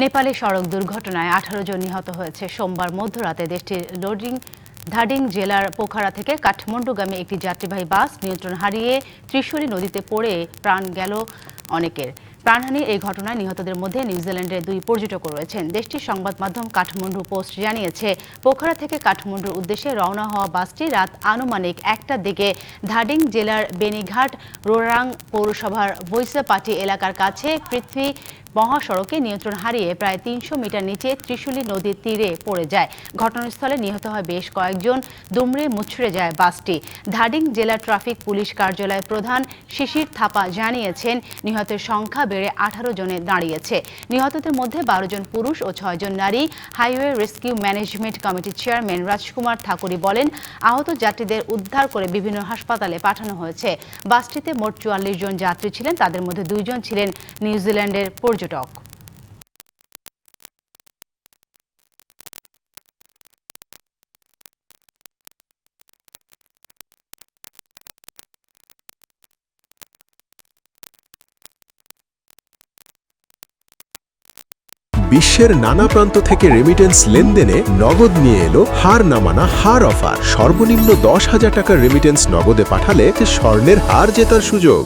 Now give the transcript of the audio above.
নেপালে সড়ক দুর্ঘটনায় 18 জন নিহত হয়েছে। সোমবার মধ্যরাতে দেশটির ধাডিং জেলার পোখারা থেকে কাঠমান্ডুগামী একটি যাত্রীবাহী বাস নিয়ন্ত্রণ হারিয়ে ত্রিশূলী নদীতে পড়ে প্রাণ গেল অনেকের। প্রাণহানির এই ঘটনায় নিহতদের মধ্যে নিউজিল্যান্ডের 2 পর্যটকও রয়েছেন। দেশটির সংবাদ মাধ্যম কাঠমান্ডু পোস্ট জানিয়েছে, পোখারা থেকে কাঠমান্ডুর উদ্দেশ্যে রওনা হওয়া বাসটি রাত আনুমানিক 1টার দিকে ধাডিং জেলার বেনিঘাট রোরাং পৌরসভার বৈসাপাটি এলাকার কাছে পৃথ্বী মহাসড়কে নিয়ন্ত্রণ হারিয়ে প্রায় 300 মিটার নিচে ত্রিশূলী নদীর তীরে পড়ে যায়। ঘটনাস্থলে নিহত হয় বেশ কয়েকজন, দুমড়ে মুচড়ে যায় বাসটি। ধাডিং জেলা ট্রাফিক পুলিশ কার্যালয়ের প্রধান শিশির থাপা জানিয়েছেন, নিহতের সংখ্যা বেড়ে 18 জনে দাঁড়িয়েছে। নিহতদের মধ্যে 12 জন পুরুষ ও 6 জন নারী। হাইওয়ে রেস্কিউ ম্যানেজমেন্ট কমিটির চেয়ারম্যান রাজকুমার ঠাকুরি বলেন, আহত যাত্রীদের উদ্ধার করে বিভিন্ন হাসপাতালে পাঠানো হয়েছে। বাসটিতে মোট 44 জন যাত্রী ছিলেন, তাদের মধ্যে 2 জন ছিলেন নিউজিল্যান্ডের পর্যটক। বিশ্বের নানা প্রান্ত থেকে রেমিটেন্স লেনদেনে নগদ নিয়ে এলো হার না মানা হার অফার। সর্বনিম্ন 10,000 টাকার রেমিটেন্স নগদে পাঠালে স্বর্ণের হার জেতার সুযোগ।